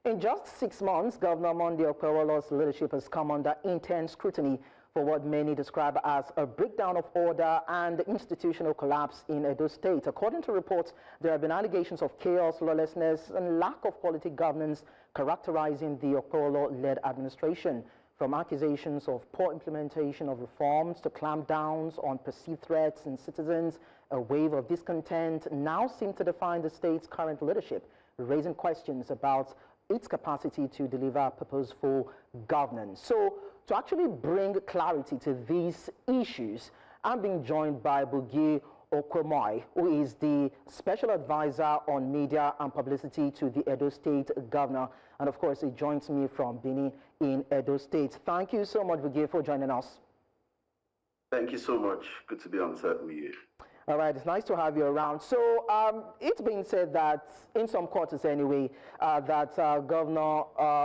In just 6 months, Governor Monday Okpebholo's leadership has come under intense scrutiny for what many describe as a breakdown of order and institutional collapse in Edo State. According to reports, there have been allegations of chaos, lawlessness, and lack of quality governance characterizing the Okpebholo-led administration. From accusations of poor implementation of reforms to clampdowns on perceived threats and citizens, a wave of discontent now seems to define the state's current leadership, raising questions about its capacity to deliver purposeful governance. So, to actually bring clarity to these issues, I'm being joined by Bugie Okhuemoi, who is the Special Advisor on Media and Publicity to the Edo State Governor. And of course, he joins me from Benin in Edo State. Thank you so much, Bugie, for joining us. Thank you so much. Good to be on set with you. All right, it's nice to have you around. So it's been said that, in some quarters anyway, that Governor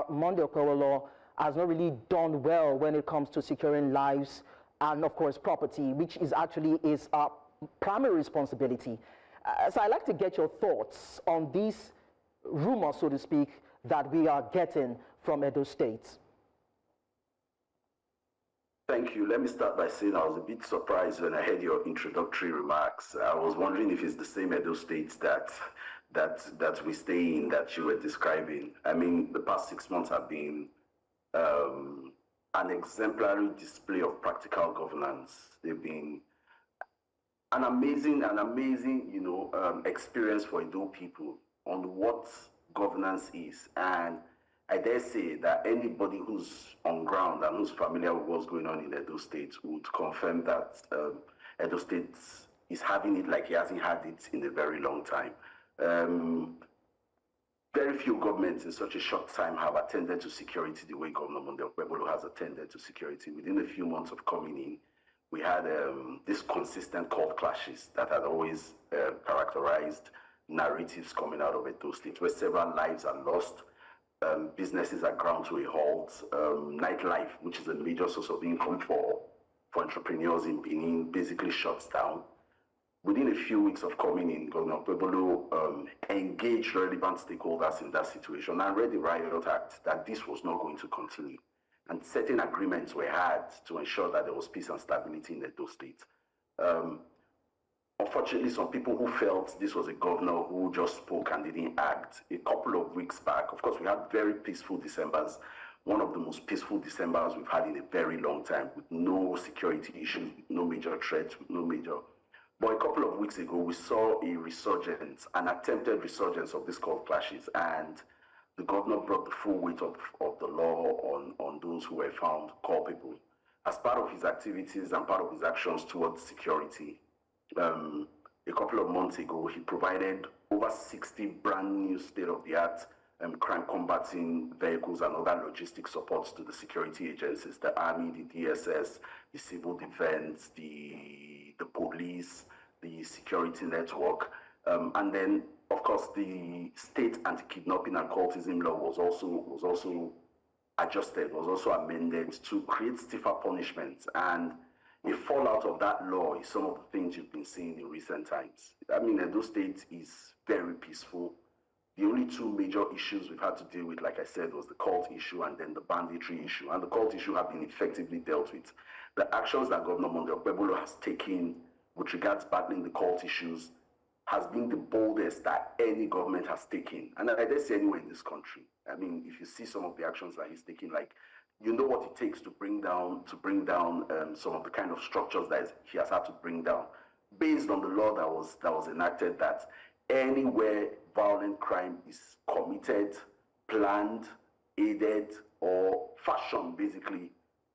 Monday Okpebholo has not really done well when it comes to securing lives and, of course, property, which is actually his primary responsibility. So I'd like to get your thoughts on these rumors, so to speak, that we are getting from Edo State. Thank you. Let me start by saying I was a bit surprised when I heard your introductory remarks. I was wondering if it's the same Edo State that we stay in that you were describing. I mean, the past 6 months have been an exemplary display of practical governance. They've been an amazing, experience for Edo people on what governance is. And I dare say that anybody who's on ground and who's familiar with what's going on in Edo State would confirm that Edo State is having it like he hasn't had it in a very long time. Very few governments in such a short time have attended to security the way Governor Monday Okpebholo has attended to security. Within a few months of coming in, we had this consistent cult clashes that had always characterized narratives coming out of Edo State, where several lives are lost, businesses are ground to a halt, nightlife, which is a major source of income for entrepreneurs in Benin, basically shuts down. Within a few weeks of coming in, Governor Okpebholo engaged relevant stakeholders in that situation and read the Riot Act that this was not going to continue. And certain agreements were had to ensure that there was peace and stability in Edo State. Unfortunately, some people who felt this was a governor who just spoke and didn't act, a couple of weeks back, of course, we had very peaceful Decembers, one of the most peaceful Decembers we've had in a very long time, with no security issues, no major threats, no major. But a couple of weeks ago, we saw a resurgence, an attempted resurgence of these cult clashes, and the governor brought the full weight of the law on those who were found culpable. As part of his activities and part of his actions towards security, a couple of months ago, he provided over 60 brand new state-of-the-art crime combating vehicles and other logistic supports to the security agencies, the Army, the DSS, the civil defense, the police, the security network, and then, of course, the state anti-kidnapping and cultism law was also adjusted, was also amended to create stiffer punishments. And a fallout of that law is some of the things you've been seeing in recent times. I mean, Edo State is very peaceful. The only two major issues we've had to deal with, like I said, was the cult issue and then the banditry issue. And the cult issue have been effectively dealt with. The actions that Governor Monday Okpebholo has taken with regards battling the cult issues has been the boldest that any government has taken. And I dare say anywhere in this country. I mean, if you see some of the actions that he's taking, like, you know what it takes to bring down some of the kind of structures that he has had to bring down, based on the law that was enacted, that anywhere violent crime is committed, planned, aided, or fashioned, basically,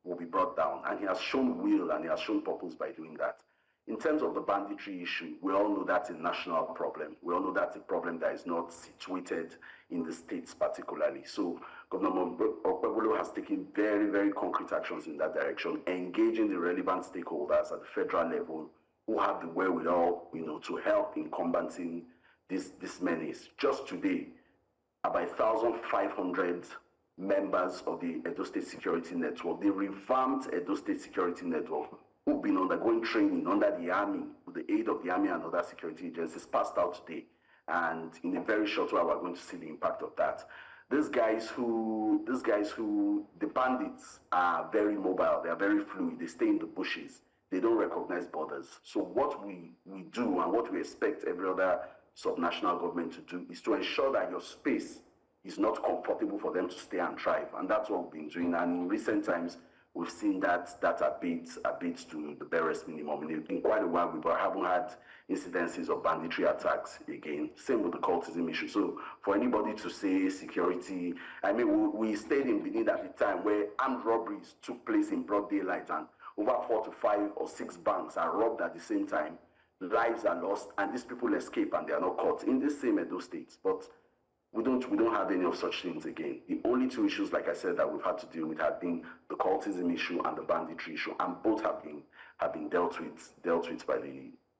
will be brought down. And he has shown will and he has shown purpose by doing that. In terms of the banditry issue, we all know that's a national problem. We all know that's a problem that is not situated in the states particularly. So Governor Okpebholo has taken very, very concrete actions in that direction, engaging the relevant stakeholders at the federal level who have the wherewithal, to help in combating this menace. Just today, about 1,500 members of the Edo State Security Network, the revamped Edo State Security Network, who've been undergoing training under the Army, with the aid of the Army and other security agencies, passed out today. And in a very short while, we're going to see the impact of that. The bandits are very mobile. They are very fluid. They stay in the bushes. They don't recognize borders. So what we do and what we expect every other subnational government to do is to ensure that your space is not comfortable for them to stay and thrive. And that's what we've been doing. And in recent times, we've seen that abates to the barest minimum. In quite a while, we haven't had incidences of banditry attacks again. Same with the cultism issue. So for anybody to say security, I mean, we stayed in Benin at a time where armed robberies took place in broad daylight, and over 4 to 5 or 6 banks are robbed at the same time. Lives are lost, and these people escape and they are not caught in this same Edo State. But we don't have any of such things again. The only 2 issues, like I said, that we've had to deal with have been the cultism issue and the banditry issue, and both have been dealt with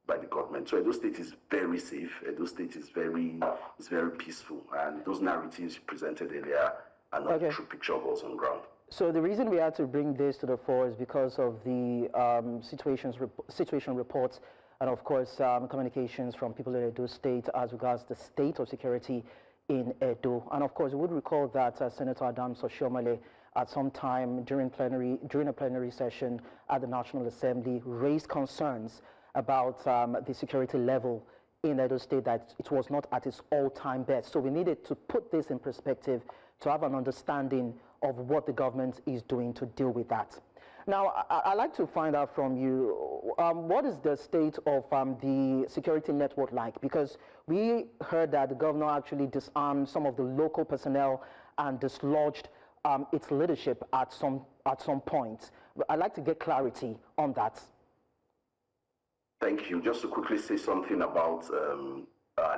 by the government. So Edo State is very safe. Edo State is very peaceful, and those narratives you presented earlier are not the true picture of what's on ground. So the reason we had to bring this to the fore is because of the situation reports and, of course, communications from people in Edo State as regards the state of security in Edo. And of course, we would recall that Senator Adams Oshiomhole at some time during a plenary session at the National Assembly raised concerns about the security level in Edo State, that it was not at its all-time best. So we needed to put this in perspective to have an understanding of what the government is doing to deal with that. Now, I'd like to find out from you, what is the state of the security network like? Because we heard that the governor actually disarmed some of the local personnel and dislodged its leadership at some point. I'd like to get clarity on that. Thank you. Just to quickly say something about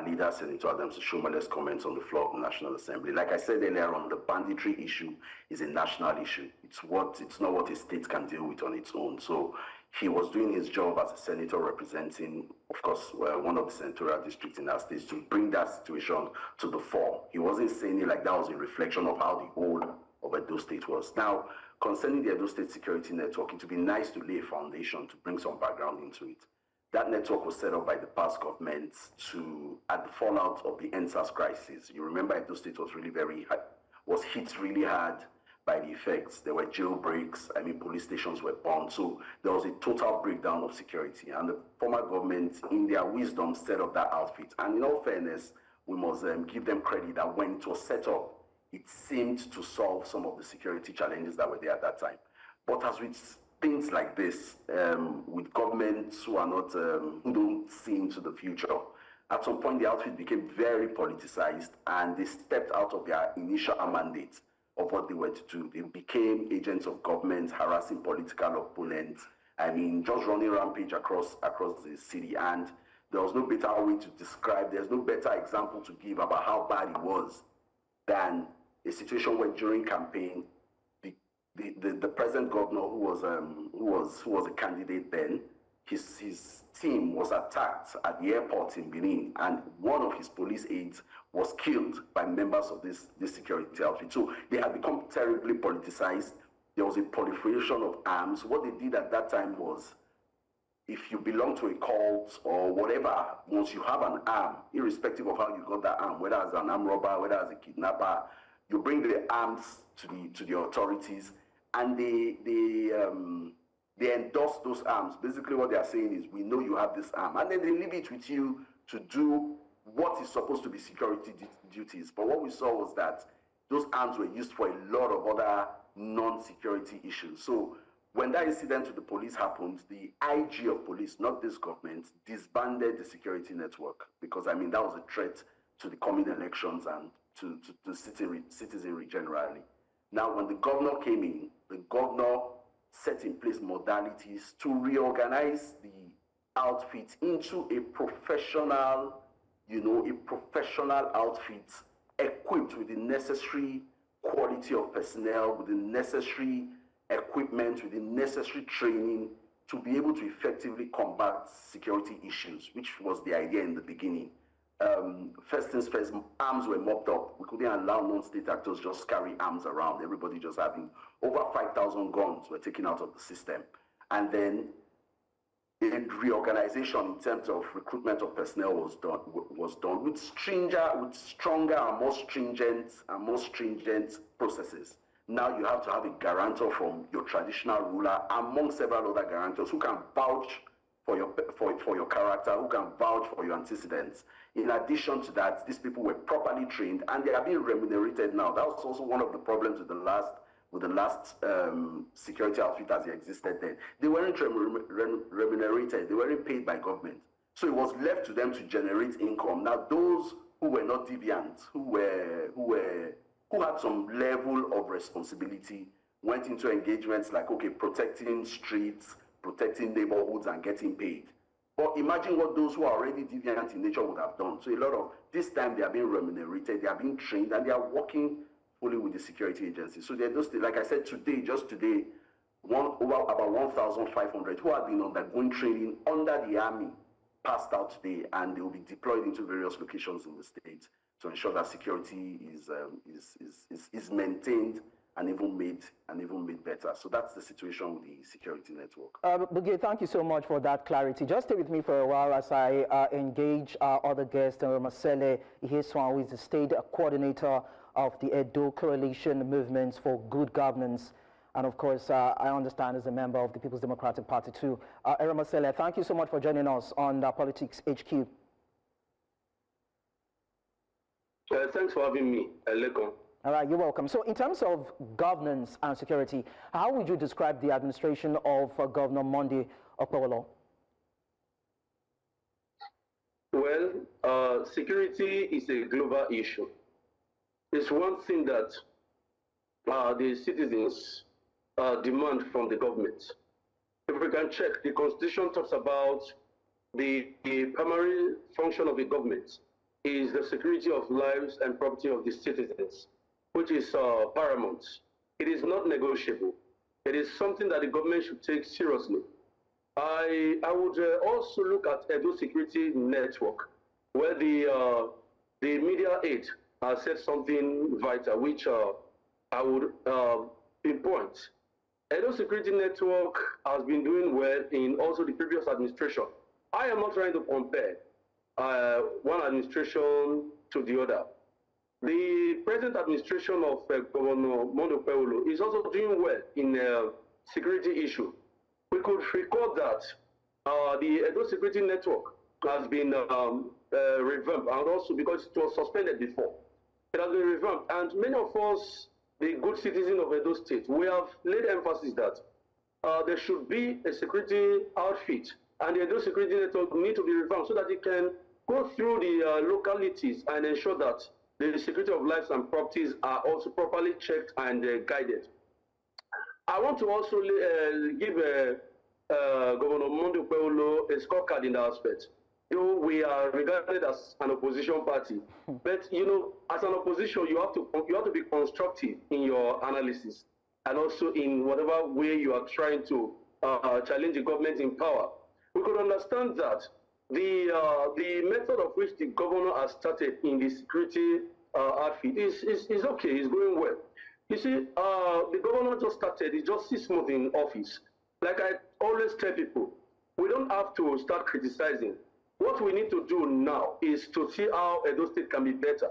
leader Senator Adams Oshiomhole's comments on the floor of the National Assembly. Like I said earlier on, the banditry issue is a national issue. It's not what a state can deal with on its own. So he was doing his job as a senator representing, of course, one of the senatorial districts in our state, to bring that situation to the fore. He wasn't saying it like that was a reflection of how the whole of Edo State was. Now, concerning the Edo State security network, it would be nice to lay a foundation to bring some background into it. That network was set up by the past government at the fallout of the NSAS crisis. You remember Edo State was hit really hard by the effects. There were jailbreaks. I mean, police stations were bombed. So there was a total breakdown of security. And the former government, in their wisdom, set up that outfit. And in all fairness, we must give them credit that when it was set up, it seemed to solve some of the security challenges that were there at that time. But as with things like this, with governments who don't see into the future, at some point the outfit became very politicized, and they stepped out of their initial mandate of what they were to do. They became agents of government, harassing political opponents. I mean, just running rampage across the city, and there was no better way to describe. There's no better example to give about how bad it was than a situation where during campaign, the present governor, who was a candidate then, his team was attacked at the airport in Benin, and one of his police aides was killed by members of this security outfit. So they had become terribly politicized. There was a proliferation of arms. What they did at that time was, if you belong to a cult or whatever, once you have an arm, irrespective of how you got that arm, whether as an armed robber, whether as a kidnapper, you bring the arms to the authorities, and they endorse those arms. Basically what they are saying is, we know you have this arm, and then they leave it with you to do what is supposed to be security duties. But what we saw was that those arms were used for a lot of other non-security issues. So when that incident with the police happened, the IG of police, not this government, disbanded the security network, because I mean that was a threat to the coming elections and to citizenry generally. Now, when the governor came in, the governor set in place modalities to reorganize the outfit into a professional outfit equipped with the necessary quality of personnel, with the necessary equipment, with the necessary training to be able to effectively combat security issues, which was the idea in the beginning. First things first, arms were mopped up. We couldn't allow non-state actors just carry arms around. Everybody just having over 5,000 guns were taken out of the system. And then a reorganization in terms of recruitment of personnel was done with stronger and more stringent processes. Now you have to have a guarantor from your traditional ruler among several other guarantors who can vouch for your character, who can vouch for your antecedents. In addition to that, these people were properly trained and they are being remunerated now. That was also one of the problems with the last security outfit as it existed then. They weren't remunerated, they weren't paid by government. So it was left to them to generate income. Now those who were not deviant, who had some level of responsibility, went into engagements like, okay, protecting streets, protecting neighborhoods and getting paid. But imagine what those who are already deviant in nature would have done. So a lot of this time they are being remunerated, they are being trained, and they are working fully with the security agency. So they're just, like I said, just today, about 1,500 who have been undergoing training under the army passed out today, and they will be deployed into various locations in the state to ensure that security is maintained and even made better. So that's the situation with the security network. Bugie, thank you so much for that clarity. Just stay with me for a while as I engage our other guest, Eromosele Ehisuan, who is the state coordinator of the Edo Coalition Movement for Good Governance. And of course, I understand as a member of the People's Democratic Party too. Eromosele, thank you so much for joining us on Politics HQ. Thanks for having me, Lekon. All right, you're welcome. So in terms of governance and security, how would you describe the administration of Governor Monday Okpebholo? Well, security is a global issue. It's one thing that the citizens demand from the government. If we can check, the Constitution talks about the primary function of the government is the security of lives and property of the citizens, which is paramount. It is not negotiable. It is something that the government should take seriously. I would also look at Edo Security Network, where the media aid has said something vital, which I would pinpoint. Edo Security Network has been doing well in also the previous administration. I am not trying to compare one administration to the other. The present administration of Governor Monday Okpebholo is also doing well in security issue. We could recall that the Edo Security Network has been revamped, and also because it was suspended before. It has been revamped, and many of us, the good citizens of Edo State, we have laid emphasis that there should be a security outfit, and the Edo Security Network need to be revamped so that it can go through the localities and ensure that the security of lives and properties are also properly checked and guided. I want to also give Governor Monday Okpebholo a scorecard in that aspect. Though we are regarded as an opposition party, but as an opposition, you have to be constructive in your analysis and also in whatever way you are trying to challenge the government in power. We could understand that the method of which the governor has started in the security outfit is okay, it's going well. You see, the governor just started, he's just 6 months in office. Like I always tell people, we don't have to start criticizing. What we need to do now is to see how Edo State can be better.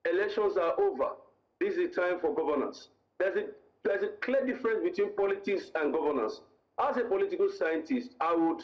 Elections are over. This is the time for governance. There's a clear difference between politics and governance. As a political scientist, I would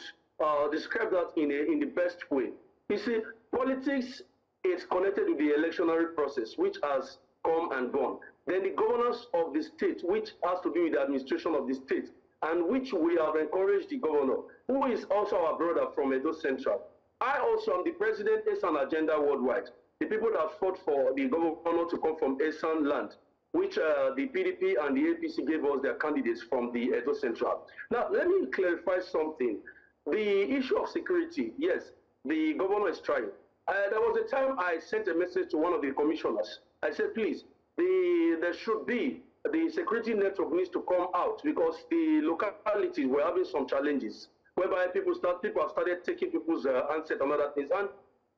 describe that in the best way. You see, politics is connected to the electionary process, which has come and gone. Then the governance of the state, which has to do with the administration of the state, and which we have encouraged the governor, who is also our brother from Edo Central. I also am the president Esan Agenda Worldwide. The people that fought for the governor to come from Esan land, which the PDP and the APC gave us their candidates from the Edo Central. Now, let me clarify something. The issue of security, yes, the governor is trying. There was a time I sent a message to one of the commissioners. I said, please, there should be, the security network needs to come out because the localities were having some challenges, whereby people have started taking people's handset and other things. And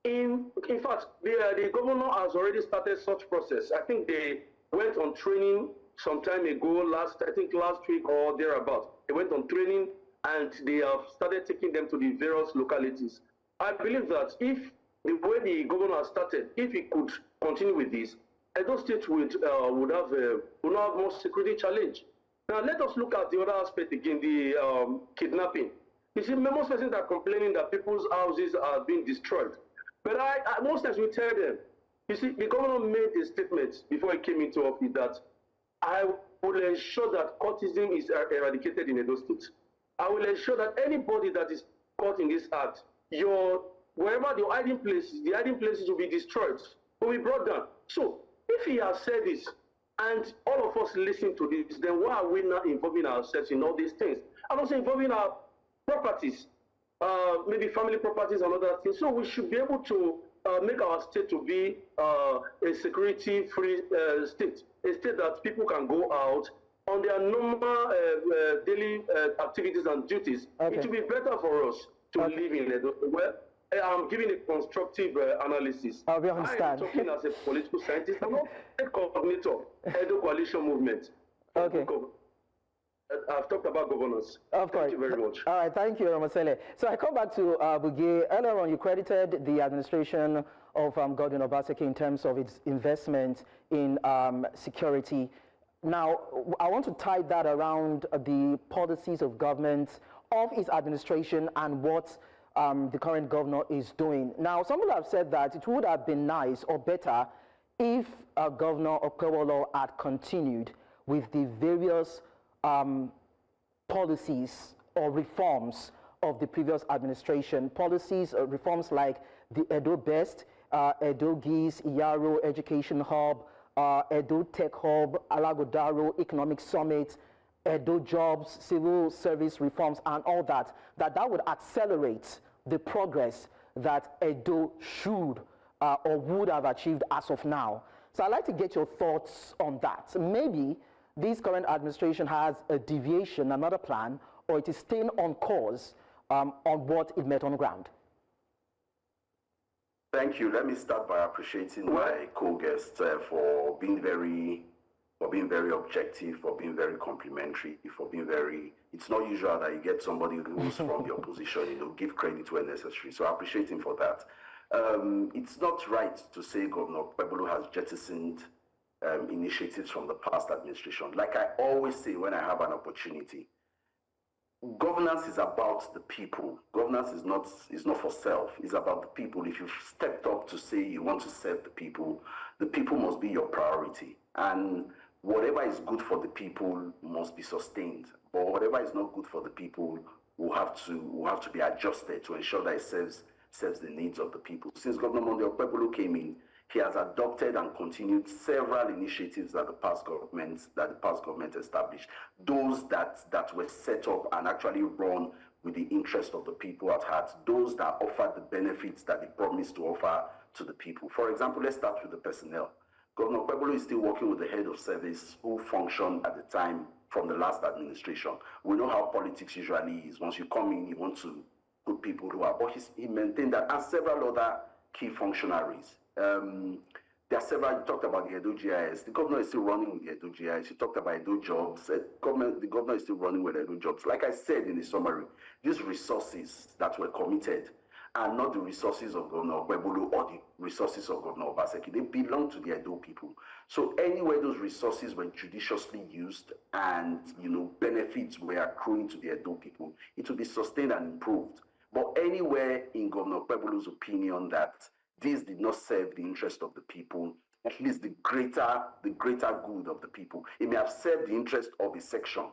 in fact, the governor has already started such process. I think they went on training some time ago, last week or thereabout. They went on training, and they have started taking them to the various localities. I believe that if the way the governor has started, if he could continue with this, Edo State would have more security challenge. Now let us look at the other aspect again, the kidnapping. You see, most persons are complaining that people's houses are being destroyed. But most times we tell them, you see, the governor made a statement before he came into office that I will ensure that cultism is eradicated in Edo State. I will ensure that anybody that is caught in this act, wherever the hiding places will be destroyed, will be brought down. So if he has said this, and all of us listen to this, then why are we not involving ourselves in all these things? And also involving our properties, maybe family properties and other things. So we should be able to make our state to be a security-free state, a state that people can go out on their normal daily activities and duties. Okay. It will be better for us to live in Edo. Well, I'm giving a constructive analysis. We understand. I'm talking as a political scientist. I'm not a coordinator, Edo Coalition Movement. Okay. I've talked about governance. Of course. Thank you very much. All right, thank you, Eromosele. So I come back to Bugie. Earlier on, you credited the administration of Governor Obaseki in terms of its investment in security. Now, I want to tie that around the policies of government of his administration and what the current governor is doing. Now, some people have said that it would have been nice or better if Governor Okpebholo had continued with the various policies or reforms of the previous administration. Policies, reforms like the Edo Best, Edo Geese, Iyaro Education Hub, Edo Tech Hub, Alagodaro Economic Summit, Edo Jobs, civil service reforms, and all that, that would accelerate the progress that Edo should or would have achieved as of now. So I'd like to get your thoughts on that. Maybe this current administration has a deviation, another plan, or it is staying on course on what it met on the ground. Thank you. Let me start by appreciating my co-guest for being very objective, for being very complimentary, for being very. It's not usual that you get somebody who's from the opposition, give credit where necessary. So I appreciate him for that. It's not right to say Governor Okpebholo has jettisoned initiatives from the past administration. Like I always say when I have an opportunity, governance is about the people. Governance is not for self. It's about the people. If you've stepped up to say you want to serve the people must be your priority. And whatever is good for the people must be sustained. But whatever is not good for the people will have to be adjusted to ensure that it serves the needs of the people. Since Governor Monday Okpebholo came in, he has adopted and continued several initiatives that the past government established. Those that were set up and actually run with the interest of the people at heart. Those that offer the benefits that they promised to offer to the people. For example, let's start with the personnel. Governor Okpebholo is still working with the head of service who functioned at the time from the last administration. We know how politics usually is. Once you come in, you want to put people who are, but he maintained that, and several other key functionaries. There are several. You talked about the Edo GIS. The governor is still running with the Edo GIS. You talked about Edo Jobs. The governor is still running with Edo Jobs. Like I said in the summary, these resources that were committed are not the resources of Governor Okpebholo or the resources of Governor Obaseki. They belong to the Edo people. So anywhere those resources were judiciously used and benefits were accruing to the Edo people, it will be sustained and improved. But anywhere in Governor Okpebholo's opinion that this did not serve the interest of the people, at least the greater good of the people. It may have served the interest of a section,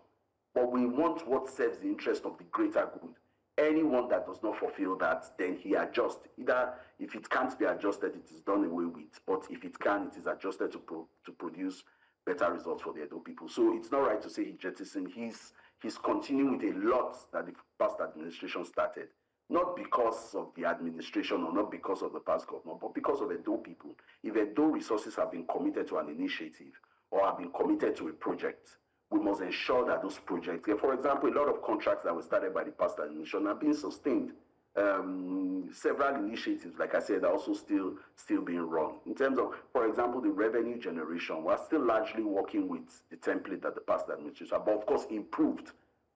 but we want what serves the interest of the greater good. Anyone that does not fulfill that, then he adjusts. Either if it can't be adjusted, it is done away with. But if it can, it is adjusted to produce better results for the Edo people. So it's not right to say he jettisoned. He's continuing with a lot that the past administration started. Not because of the administration or not because of the past governor, but because of Edo people. If Edo resources have been committed to an initiative or have been committed to a project, we must ensure that those projects, for example, a lot of contracts that were started by the past administration are being sustained. Several initiatives, like I said, are also still being run. In terms of, for example, the revenue generation, we're still largely working with the template that the past administration, but of course improved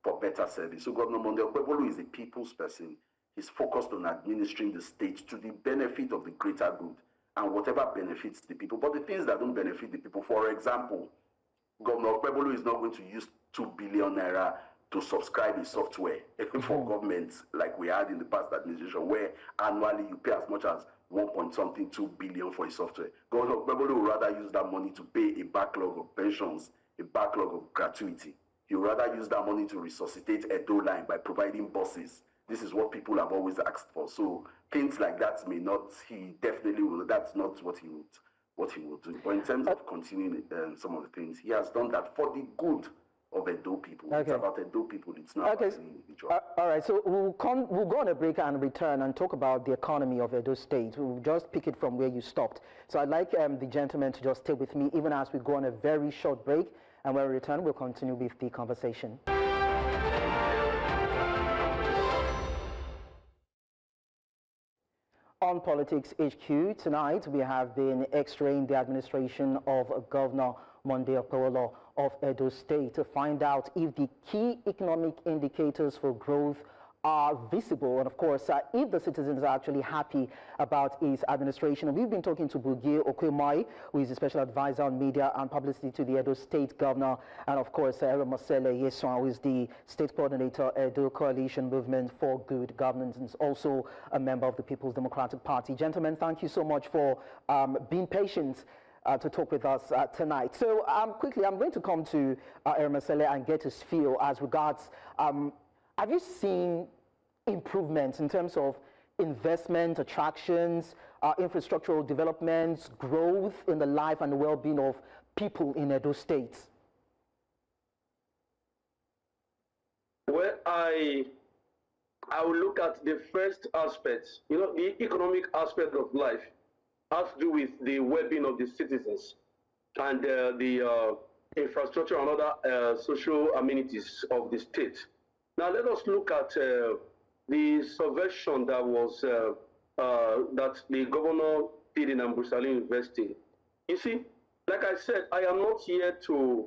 for better service. So Governor Monday Okpebholo is a people's person. He's focused on administering the state to the benefit of the greater good and whatever benefits the people. But the things that don't benefit the people, for example, Governor Okpebholo is not going to use 2 billion naira to subscribe a software for governments like we had in the past administration, where annually you pay as much as 2 billion for a software. Governor Okpebholo would rather use that money to pay a backlog of pensions, a backlog of gratuity. He would rather use that money to resuscitate Edo line by providing buses. This is what people have always asked for. So things like that may not, he definitely will, that's not what he would do. But in terms of continuing some of the things, he has done that for the good of Edo people. Okay. It's about Edo people, it's not about any individual. All right, so we'll go on a break and return and talk about the economy of Edo State. We'll just pick it from where you stopped. So I'd like the gentleman to just stay with me even as we go on a very short break. And when we return, we'll continue with the conversation. On Politics HQ tonight, we have been x-raying the administration of Governor Monday Okpebholo of Edo State to find out if the key economic indicators for growth are visible, and of course, if the citizens are actually happy about his administration. We've been talking to Bugie Okhuemoi, who is the special advisor on media and publicity to the Edo State Governor, and of course, Eromosele Ehisuan, who is the state coordinator, Edo Coalition Movement for Good Governance, and is also a member of the People's Democratic Party. Gentlemen, thank you so much for being patient to talk with us tonight. So quickly, I'm going to come to Eromosele and get his feel as regards, have you seen improvements in terms of investment, attractions, infrastructural developments, growth in the life and the well-being of people in Edo State? Well, I will look at the first aspect. You know, the economic aspect of life has to do with the well-being of the citizens and the infrastructure and other social amenities of the state. Now let us look at the subversion that was that the governor did in Eromosele University. You see, like I said, I am not here to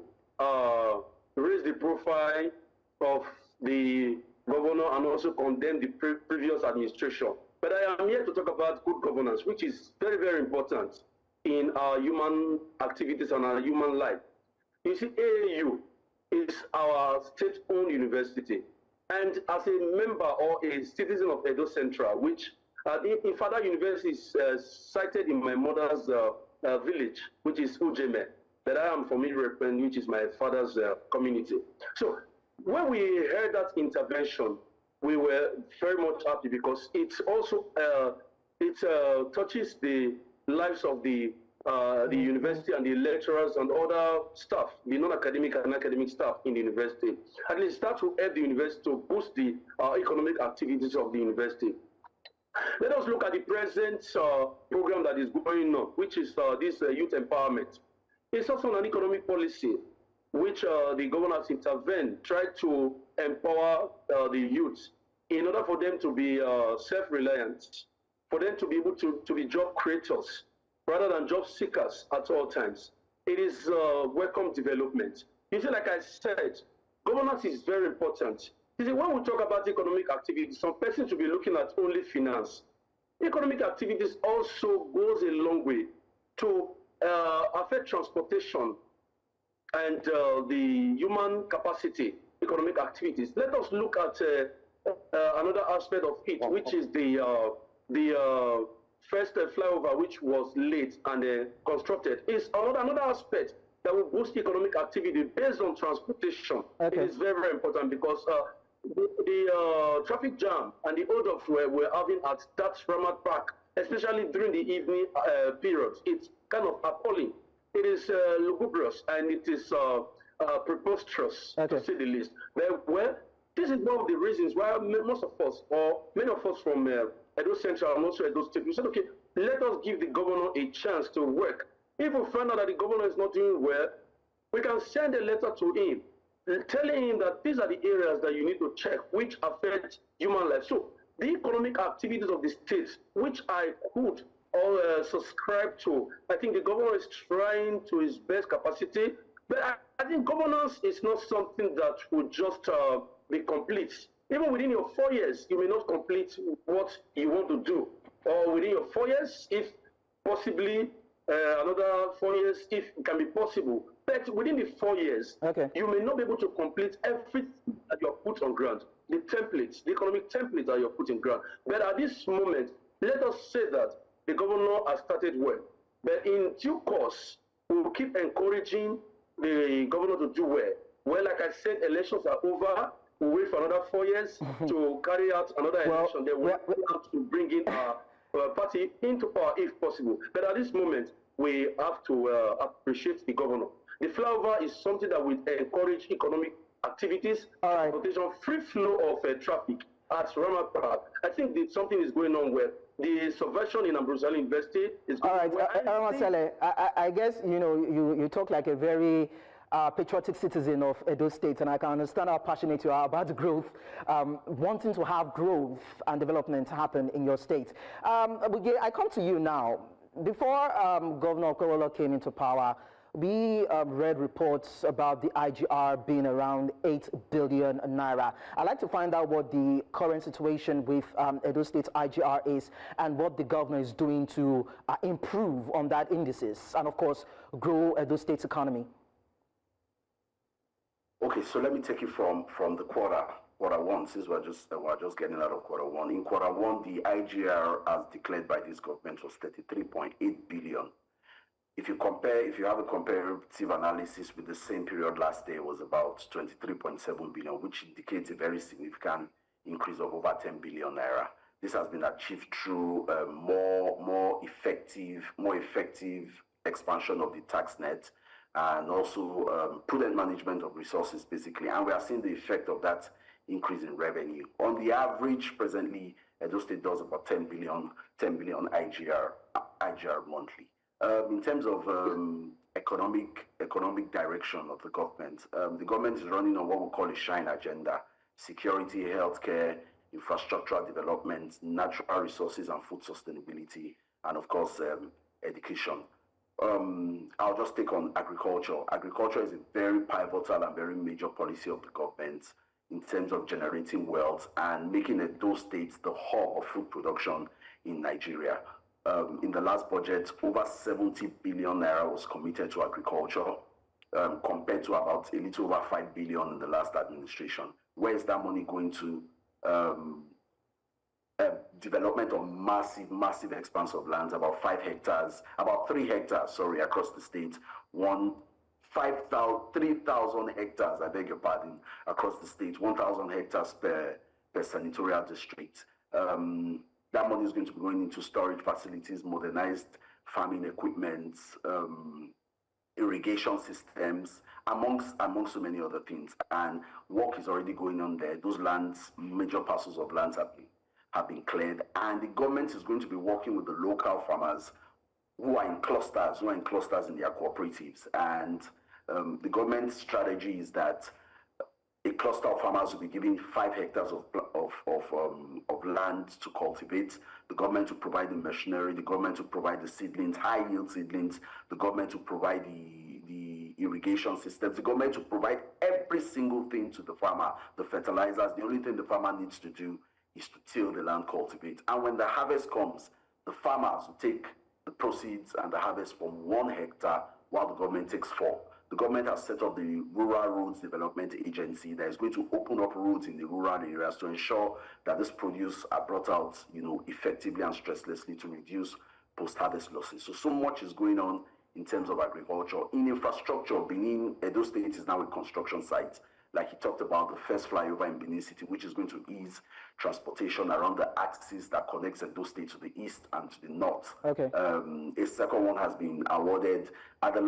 raise the profile of the governor and also condemn the previous administration. But I am here to talk about good governance, which is very, very important in our human activities and our human life. You see, AAU is our state-owned university. And as a member or a citizen of Edo Central, which in Father University is cited in my mother's village, which is Ujeme, that I am from Irepen, which is my father's community. So when we heard that intervention, we were very much happy because it also touches the lives of the university and the lecturers and other staff, the non-academic and academic staff in the university. At least that will help the university to boost the economic activities of the university. Let us look at the present program that is going on, which is this youth empowerment. It's also an economic policy which the governor has intervened, tried to empower the youth in order for them to be self-reliant, for them to be able to be job creators, rather than job seekers at all times. It is welcome development. You see, like I said, governance is very important. You see, when we talk about economic activities, some persons should be looking at only finance. Economic activities also goes a long way to affect transportation and the human capacity, economic activities. Let us look at another aspect of it, which is the first flyover, which was laid and constructed, is another aspect that will boost economic activity based on transportation. Okay. It is very, very important because the traffic jam and the hold up we're having at that Ramat Park, especially during the evening periods, it's kind of appalling. It is lugubrious and it is preposterous, to say the least. Well, this is one of the reasons why most of us, or many of us from Edo Central and also Edo State, we said, okay, let us give the governor a chance to work. If we find out that the governor is not doing well, we can send a letter to him telling him that these are the areas that you need to check which affect human life. So the economic activities of the state, which I could or subscribe to, I think the governor is trying to his best capacity. But I think governance is not something that would just be complete. Even within your 4 years, you may not complete what you want to do. Or within your 4 years, if possibly another 4 years, if it can be possible. But within the 4 years, you may not be able to complete everything that you're put on ground. The templates, the economic templates that you're putting ground. But at this moment, let us say that the governor has started well. But in due course, we will keep encouraging the governor to do well. Well, like I said, elections are over. We'll wait for another 4 years to carry out another election. Then we'll have to bring in our party into power if possible. But at this moment, we have to appreciate the governor. The flyover is something that will encourage economic activities, transportation, free flow of traffic at Rama Park. I think that something is going on where the subversion in Eromosele University is going on. All right, Eromosele, I guess, you know, you talk like a very patriotic citizen of Edo State, and I can understand how passionate you are about growth, wanting to have growth and development happen in your state. Bugie, I come to you now. Before Governor Okpebholo came into power, we read reports about the IGR being around 8 billion naira. I'd like to find out what the current situation with Edo State IGR is and what the governor is doing to improve on that indices and, of course, grow Edo State's economy. Okay, so let me take it from the quarter one, since we're just getting out of quarter one. In quarter one, the IGR as declared by this government was 33.8 billion. If you have a comparative analysis with the same period last year, it was about 23.7 billion, which indicates a very significant increase of over 10 billion naira. This has been achieved through more effective expansion of the tax net and also prudent management of resources, basically. And we are seeing the effect of that increase in revenue. On the average, presently, Edo State does about 10 billion IGR monthly. In terms of economic direction of the government is running on what we call a SHINE agenda: security, healthcare, infrastructural development, natural resources and food sustainability, and of course, education. I'll just take on agriculture. Agriculture is a very pivotal and very major policy of the government in terms of generating wealth and making Edo State the hub of food production in Nigeria. In the last budget, over 70 billion naira was committed to agriculture, compared to about a little over 5 billion in the last administration. Where is that money going to? Development of massive expanse of lands, about 3 hectares, across the state. 3,000 hectares, I beg your pardon, across the state, 1,000 hectares per senatorial district. That money is going to be going into storage facilities, modernized farming equipment, irrigation systems, amongst so many other things. And work is already going on there. Those lands, major parcels of lands have been cleared. And the government is going to be working with the local farmers who are in clusters in their cooperatives. And the government's strategy is that a cluster of farmers will be given 5 hectares of land to cultivate. The government will provide the machinery, the government will provide the seedlings, high yield seedlings, the government will provide the irrigation systems, the government will provide every single thing to the farmer, the fertilizers. The only thing the farmer needs to do is to till the land, cultivate. And when the harvest comes, the farmers will take the proceeds and the harvest from 1 hectare while the government takes 4. The government has set up the Rural Roads Development Agency that is going to open up roads in the rural areas to ensure that this produce are brought out, effectively and stresslessly to reduce post-harvest losses. So much is going on in terms of agriculture. In infrastructure, Benin, Edo State is now a construction site. Like he talked about, the first flyover in Benin City, which is going to ease transportation around the axis that connects Edo State to the east and to the north. Okay. A second one has been awarded at the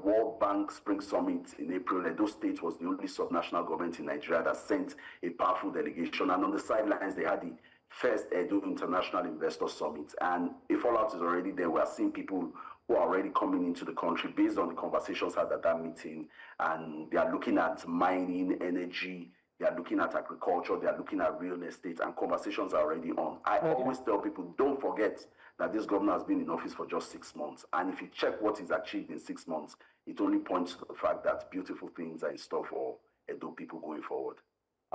World Bank Spring Summit in April. Edo State was the only subnational government in Nigeria that sent a powerful delegation. And on the sidelines, they had the first Edo International Investor Summit. And a fallout is already there. We are seeing people who are already coming into the country based on the conversations had at that meeting. And they are looking at mining, energy, they are looking at agriculture, they are looking at real estate, and conversations are already on. I always tell people, don't forget that this governor has been in office for just 6 months. And if you check what he's achieved in 6 months, it only points to the fact that beautiful things are in store for Edo people going forward.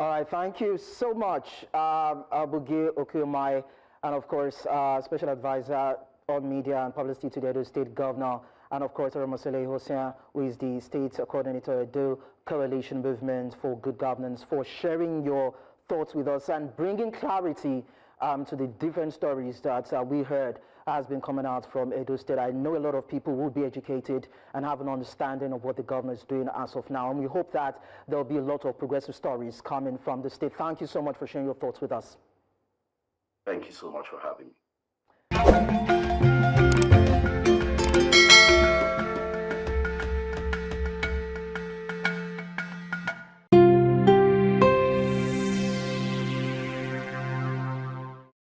All right, thank you so much, Bugie Okhuemoi, and of course, Special Advisor on Media and Publicity to the Edo State Governor, and of course, Eromosele Ehisuan, who is the State Coordinator, Edo Coalition Movement for Good Governance, for sharing your thoughts with us and bringing clarity to the different stories that we heard has been coming out from Edo State. I know a lot of people will be educated and have an understanding of what the governor is doing as of now, and we hope that there will be a lot of progressive stories coming from the state. Thank you so much for sharing your thoughts with us. Thank you so much for having me.